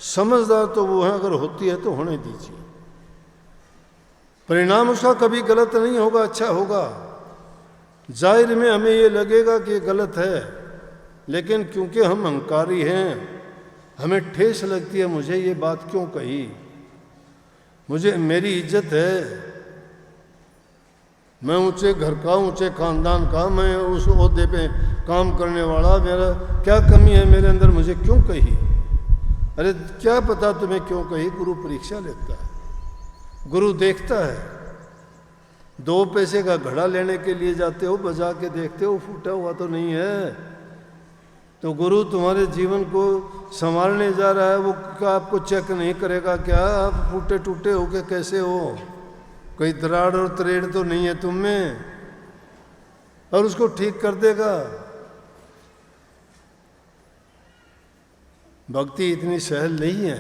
समझदार तो वो है, अगर होती है तो होने दीजिए। परिणाम उसका कभी गलत नहीं होगा, अच्छा होगा। जाहिर में हमें ये लगेगा कि गलत है, लेकिन क्योंकि हम अहंकारी हैं, हमें ठेस लगती है। मुझे ये बात क्यों कही, मुझे, मेरी इज्जत है, मैं ऊंचे घर का, ऊंचे खानदान का, मैं उस ओहदे पे काम करने वाला, मेरा क्या कमी है मेरे अंदर, मुझे क्यों कही। अरे क्या पता तुम्हें क्यों कही। गुरु परीक्षा लेता है, गुरु देखता है। 2 पैसे का घड़ा लेने के लिए जाते हो, बजा के देखते हो फूटा हुआ तो नहीं है। तो गुरु तुम्हारे जीवन को संभालने जा रहा है, वो क्या आपको चेक नहीं करेगा क्या? आप फूटे टूटे होके कैसे हो, कोई दराड़ और तरेड़ तो नहीं है तुम में, और उसको ठीक कर देगा। भक्ति इतनी सहल नहीं है,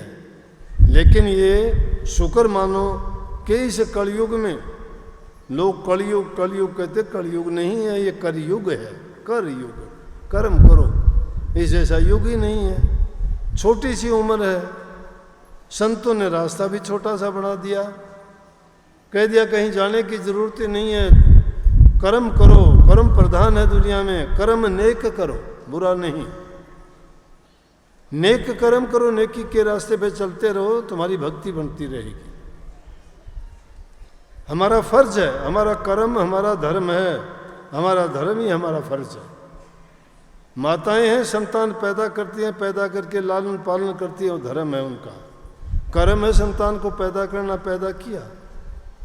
लेकिन ये शुक्र मानो कि इस कलयुग में, लोग कलयुग कलयुग कहते, कलयुग नहीं है, ये करयुग है। करयुग, कर्म करो, इस जैसा युग ही नहीं है। छोटी सी उम्र है, संतों ने रास्ता भी छोटा सा बना दिया, कह दिया कहीं जाने की जरूरत ही नहीं है, कर्म करो, कर्म प्रधान है दुनिया में, कर्म नेक करो, बुरा नहीं। नेक कर्म करो, नेकी के रास्ते पे चलते रहो, तुम्हारी भक्ति बनती रहेगी। हमारा फर्ज है, हमारा कर्म हमारा धर्म है, हमारा धर्म ही हमारा फर्ज है। माताएं हैं, संतान पैदा करती हैं, पैदा करके लालन पालन करती हैं, वो धर्म है उनका। कर्म है संतान को पैदा करना, पैदा किया।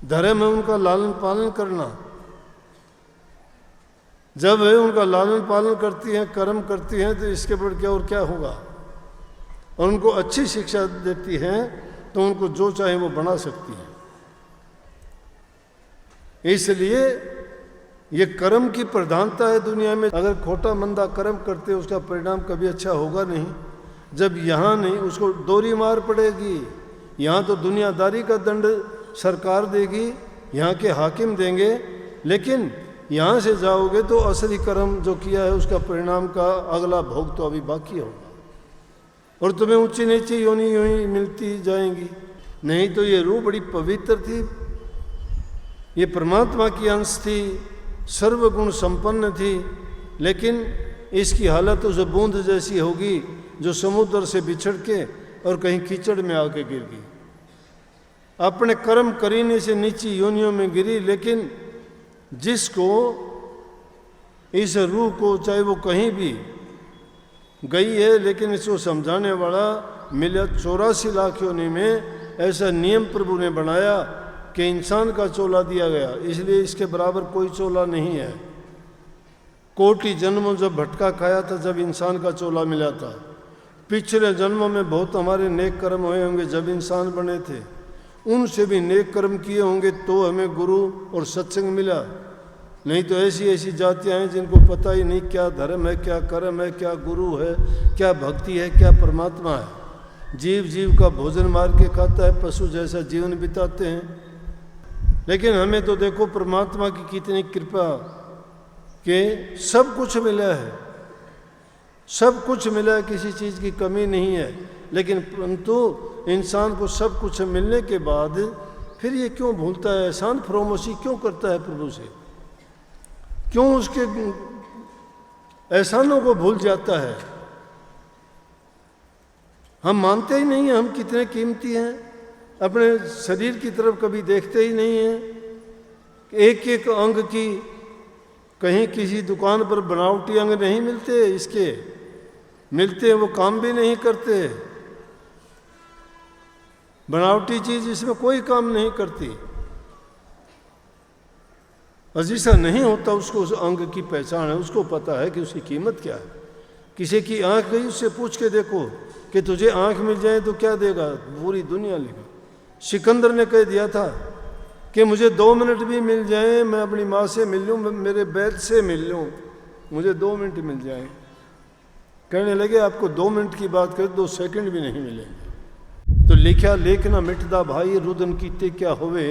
धर्म है उनका लालन पालन करना। जब वे उनका लालन पालन करती हैं, कर्म करती हैं, तो इसके बढ़ के और क्या होगा। और उनको अच्छी शिक्षा देती हैं तो उनको जो चाहे वो बना सकती हैं। इसलिए ये कर्म की प्रधानता है दुनिया में। अगर खोटा मंदा कर्म करते उसका परिणाम कभी अच्छा होगा नहीं। जब यहाँ नहीं, उसको दोहरी मार पड़ेगी। यहाँ तो दुनियादारी का दंड सरकार देगी, यहाँ के हाकिम देंगे, लेकिन यहाँ से जाओगे तो असली कर्म जो किया है उसका परिणाम का अगला भोग तो अभी बाकी होगा। और तुम्हें ऊंची नीची योनि यूं ही मिलती जाएंगी। नहीं तो ये रूह बड़ी पवित्र थी, ये परमात्मा की अंश थी, सर्वगुण संपन्न थी, लेकिन इसकी हालत उस बूंद जैसी होगी जो समुद्र से बिछड़ के और कहीं कीचड़ में आके गिर गई। अपने कर्म करीने से नीची योनियों में गिरी। लेकिन जिसको इस रूह को, चाहे वो कहीं भी गई है, लेकिन इसको समझाने वाला मिला 84 लाख योनि में। ऐसा नियम प्रभु ने बनाया कि इंसान का चोला दिया गया, इसलिए इसके बराबर कोई चोला नहीं है। कोटि जन्मों जब भटका खाया था, जब इंसान का चोला मिला था। पिछले जन्मों में बहुत हमारे नेक कर्म हुए होंगे जब इंसान बने थे, उनसे भी नेक कर्म किए होंगे तो हमें गुरु और सत्संग मिला। नहीं तो ऐसी ऐसी जातियां हैं जिनको पता ही नहीं क्या धर्म है, क्या कर्म है, क्या गुरु है, क्या भक्ति है, क्या परमात्मा है। जीव जीव का भोजन मार के खाता है, पशु जैसा जीवन बिताते हैं। लेकिन हमें तो देखो परमात्मा की कितनी कृपा कि सब कुछ मिला है, सब कुछ मिला है, किसी चीज़ की कमी नहीं है। लेकिन परंतु इंसान को सब कुछ मिलने के बाद फिर ये क्यों भूलता है, एहसान फरोमोशी क्यों करता है प्रभु से, क्यों उसके एहसानों को भूल जाता है। हम मानते ही नहीं हैं हम कितने कीमती हैं, अपने शरीर की तरफ कभी देखते ही नहीं हैं। एक एक अंग की, कहीं किसी दुकान पर बनावटी अंग नहीं मिलते, इसके मिलते हैं वो काम भी नहीं करते। बनावटी चीज इसमें कोई काम नहीं करती। और जिसका नहीं होता उसको उस अंग की पहचान है, उसको पता है कि उसकी कीमत क्या है। किसी की आंख गई, उससे पूछ के देखो कि तुझे आंख मिल जाए तो क्या देगा, पूरी दुनिया लेगा। सिकंदर ने कह दिया था कि मुझे 2 मिनट भी मिल जाए, मैं अपनी माँ से मिल लूँ, मेरे बैल से मिल लूँ, मुझे 2 मिनट मिल जाए। कहने लगे आपको 2 मिनट की बात करें 2 सेकंड भी नहीं मिलेंगे। तो लिखा लेख ना मिटदा भाई, रुदन कीते क्या होवे,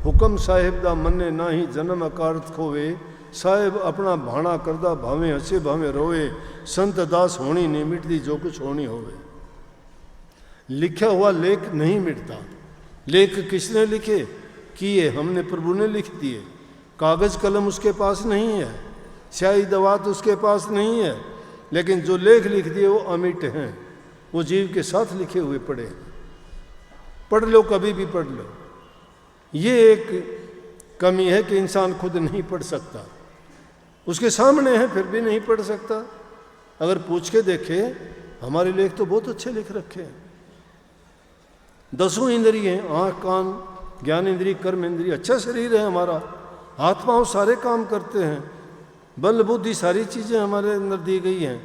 हुक्म साहिब दा मन्ने ना ही जन्म अकारत खोवे। साहिब अपना भाणा करदा भावें हसे भावें रोवे, संत दास होनी नहीं मिटदी जो कुछ होनी होवे। लिखा हुआ लेख नहीं मिटता। लेख किसने लिखे? किए हमने, प्रभु ने लिख दिए। कागज कलम उसके पास नहीं है, स्याही दवात उसके पास नहीं है, लेकिन जो लेख लिख दिए वो अमिट हैं, वो जीव के साथ लिखे हुए पड़े। पढ़ लो, कभी भी पढ़ लो। ये एक कमी है कि इंसान खुद नहीं पढ़ सकता, उसके सामने है फिर भी नहीं पढ़ सकता। अगर पूछ के देखे, हमारे लेख तो बहुत अच्छे लिख रखे हैं। 10 इंद्रिय हैं, आँख कान ज्ञान इंद्रिय कर्म इंद्रिय, अच्छा शरीर है हमारा, हाथ पाँव सारे काम करते हैं, बल बुद्धि सारी चीज़ें हमारे अंदर दी गई हैं।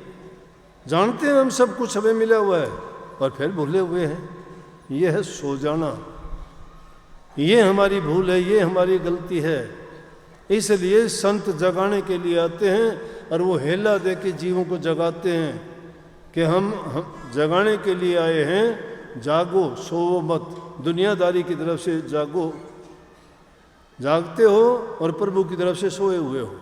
जानते हैं हम सब कुछ हमें मिला हुआ है और फिर भूले हुए हैं। ये है सो जाना, ये हमारी भूल है, ये हमारी गलती है। इसलिए संत जगाने के लिए आते हैं और वो हेला दे के जीवों को जगाते हैं कि हम जगाने के लिए आए हैं, जागो सोओ मत, दुनियादारी की तरफ से जागो, जागते हो और प्रभु की तरफ से सोए हुए हो।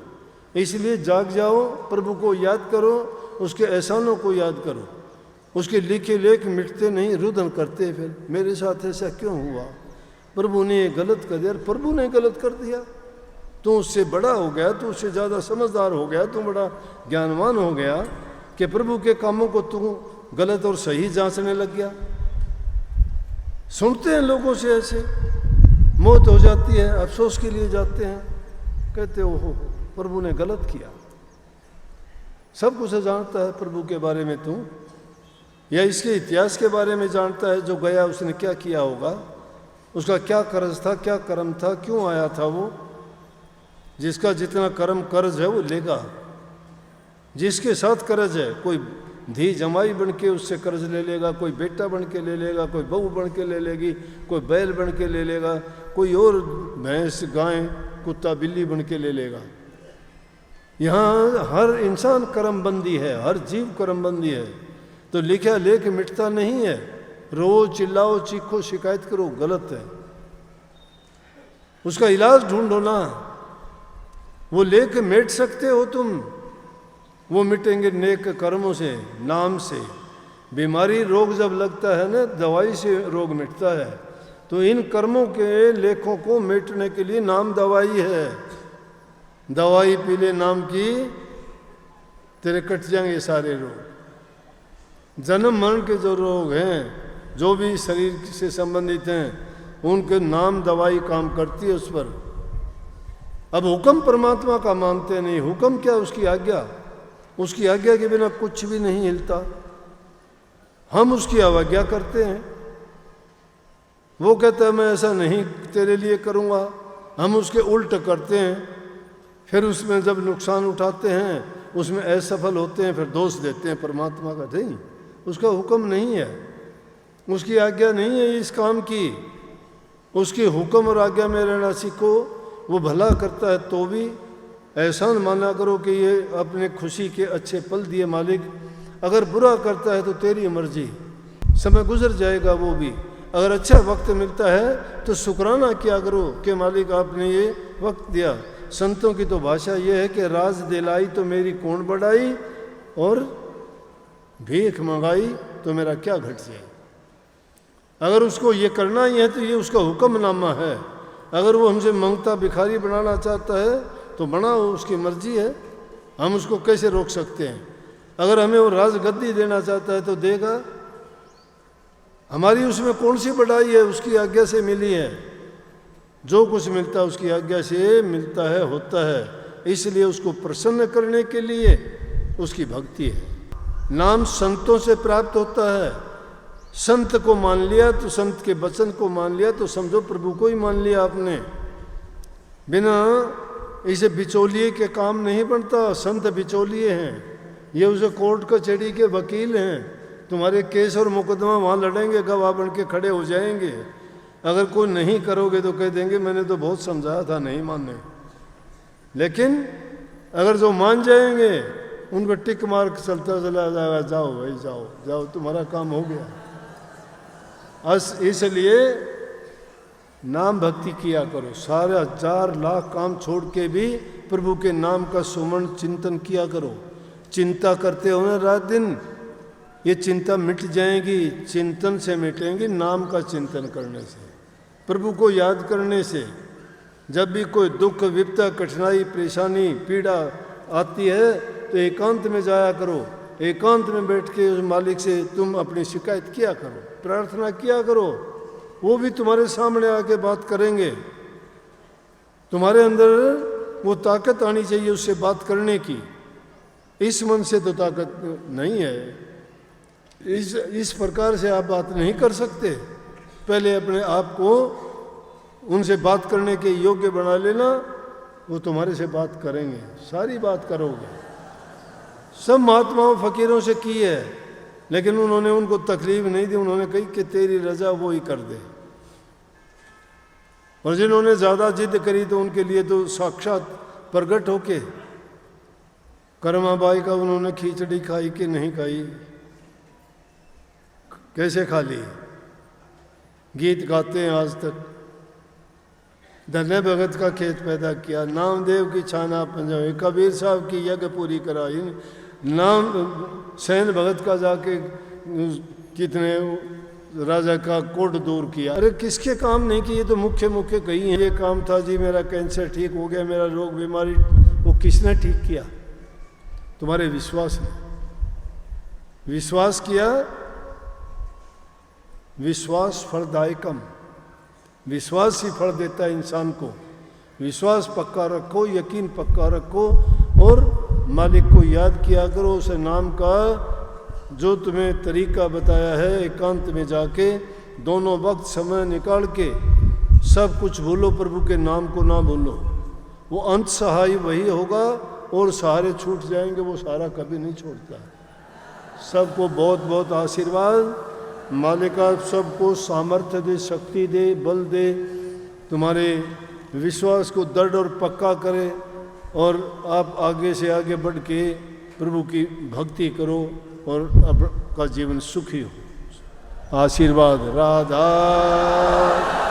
इसलिए जाग जाओ, प्रभु को याद करो, उसके एहसानों को याद करो। उसके लिखे लेख मिटते नहीं, रुदन करते। फिर मेरे साथ ऐसा क्यों हुआ, प्रभु ने ये गलत कर दिया। प्रभु ने गलत कर दिया, तू उससे बड़ा हो गया, तू उससे ज़्यादा समझदार हो गया, तू बड़ा ज्ञानवान हो गया कि प्रभु के कामों को तू गलत और सही जांचने लग गया। सुनते हैं लोगों से, ऐसे मौत हो जाती है, अफसोस के लिए जाते हैं, कहते ओहो प्रभु ने गलत किया। सब कुछ जानता है प्रभु के बारे में तू, या इसके इतिहास के बारे में जानता है, जो गया उसने क्या किया होगा, उसका क्या कर्ज था, क्या कर्म था, क्यों आया था वो। जिसका जितना कर्म कर्ज है वो लेगा, जिसके साथ कर्ज है, कोई धी जमाई बन के उससे कर्ज ले लेगा, कोई बेटा बन के ले लेगा, कोई बहू बन के ले लेगी, कोई बैल बन के ले लेगा, कोई और भैंस गाय कुत्ता बिल्ली बन के ले लेगा। यहाँ हर इंसान कर्मबंदी है, हर जीव कर्मबंदी है। तो लिखा लेख मिटता नहीं है। रोज चिल्लाओ चीखो शिकायत करो, गलत है। उसका इलाज ढूंढो ना। वो लेख मिट सकते हो तुम, वो मिटेंगे नेक कर्मों से, नाम से। बीमारी रोग जब लगता है ना, दवाई से रोग मिटता है। तो इन कर्मों के लेखों को मिटने के लिए नाम दवाई है। दवाई पी ले नाम की, तेरे कट जाएंगे सारे रोग। जन्म मरण के जो रोग हैं, जो भी शरीर से संबंधित हैं, उनके नाम दवाई काम करती है उस पर। अब हुक्म परमात्मा का मानते नहीं। हुक्म क्या? उसकी आज्ञा। उसकी आज्ञा के बिना कुछ भी नहीं हिलता। हम उसकी अवज्ञा करते हैं। वो कहता है मैं ऐसा नहीं तेरे लिए करूँगा, हम उसके उल्ट करते हैं। फिर उसमें जब नुकसान उठाते हैं, उसमें असफल होते हैं, फिर दोष देते हैं परमात्मा का। नहीं, उसका हुक्म नहीं है, उसकी आज्ञा नहीं है इस काम की। उसकी हुक्म और आज्ञा में रहना सीखो। वो भला करता है तो भी एहसान माना करो कि ये अपने खुशी के अच्छे पल दिए मालिक। अगर बुरा करता है तो तेरी मर्जी, समय गुजर जाएगा वो भी। अगर अच्छा वक्त मिलता है तो शुक्राना किया करो कि मालिक आपने ये वक्त दिया। संतों की तो भाषा ये है कि राज दिलाई तो मेरी कौन बढ़ाई, और भीख मंगाई तो मेरा क्या घट जाए। अगर उसको ये करना ही है तो ये उसका हुक्मनामा है। अगर वो हमसे मंगता भिखारी बनाना चाहता है तो बनाओ, उसकी मर्जी है। हम उसको कैसे रोक सकते हैं? अगर हमें वो राजगद्दी देना चाहता है तो देगा। हमारी उसमें कौन सी बढ़ाई है? उसकी आज्ञा से मिली है। जो कुछ मिलता है उसकी आज्ञा से मिलता है, होता है। इसलिए उसको प्रसन्न करने के लिए उसकी भक्ति है। नाम संतों से प्राप्त होता है। संत को मान लिया तो, संत के वचन को मान लिया तो समझो प्रभु को ही मान लिया आपने। बिना इसे बिचौलिए के काम नहीं बनता। संत बिचौलिए हैं, ये उसे कोर्ट कचहरी के वकील हैं। तुम्हारे केस और मुकदमा वहाँ लड़ेंगे, गवाह बन के खड़े हो जाएंगे। अगर कोई नहीं करोगे तो कह देंगे मैंने तो बहुत समझाया था, नहीं माने। लेकिन अगर जो मान जाएंगे उनको टिक मार्क चलता चला जाएगा, जाओ भाई जाओ जाओ, तुम्हारा काम हो गया। इसलिए नाम भक्ति किया करो। सारे 1000 लाख काम छोड़ के भी प्रभु के नाम का सुमन चिंतन किया करो। चिंता करते हो ना रात दिन, ये चिंता मिट जाएगी। चिंतन से मिटेंगी, नाम का चिंतन करने से, प्रभु को याद करने से। जब भी कोई दुख विपदा कठिनाई परेशानी पीड़ा आती है तो एकांत में जाया करो। एकांत में बैठ के उस मालिक से तुम अपनी शिकायत किया करो, प्रार्थना किया करो। वो भी तुम्हारे सामने आके बात करेंगे। तुम्हारे अंदर वो ताकत आनी चाहिए उससे बात करने की। इस मन से तो ताकत नहीं है। इस प्रकार से आप बात नहीं कर सकते। पहले अपने आप को उनसे बात करने के योग्य बना लेना, वो तुम्हारे से बात करेंगे, सारी बात करोगे। सब महात्माओं फकीरों से की है, लेकिन उन्होंने उनको तकलीफ नहीं दी। उन्होंने कही कि तेरी रजा वो ही कर दे। और जिन्होंने ज़्यादा जिद करी तो उनके लिए तो साक्षात प्रकट होके कर्माबाई का उन्होंने खिचड़ी खाई कि नहीं खाई, कैसे खा ली। गीत गाते हैं आज तक। धन्य भगत का खेत पैदा किया, नामदेव की छाना पंजाबी, कबीर साहब की यज्ञ पूरी कराई, नाम सैन भगत का जाके कितने राजा का कोट दूर किया। अरे किसके काम नहीं किए? तो मुख्य मुख्य कही है। ये काम था जी, मेरा कैंसर ठीक हो गया, मेरा रोग बीमारी, वो किसने ठीक किया? तुम्हारे विश्वास ने। विश्वास किया। विश्वास फलदायकम, विश्वास ही फल देता है इंसान को। विश्वास पक्का रखो, यकीन पक्का रखो, और मालिक को याद किया करो, उस नाम का जो तुम्हें तरीका बताया है। एकांत में जाके दोनों वक्त समय निकाल के सब कुछ भूलो, प्रभु के नाम को ना भूलो। वो अंत सहाय वही होगा, और सहारे छूट जाएंगे, वो सहारा कभी नहीं छोड़ता। सबको बहुत बहुत आशीर्वाद। मालिक आप सबको सामर्थ्य दे, शक्ति दे, बल दे, तुम्हारे विश्वास को दृढ़ और पक्का करे, और आप आगे से आगे बढ़ के प्रभु की भक्ति करो और आपका जीवन सुखी हो। आशीर्वाद। राधा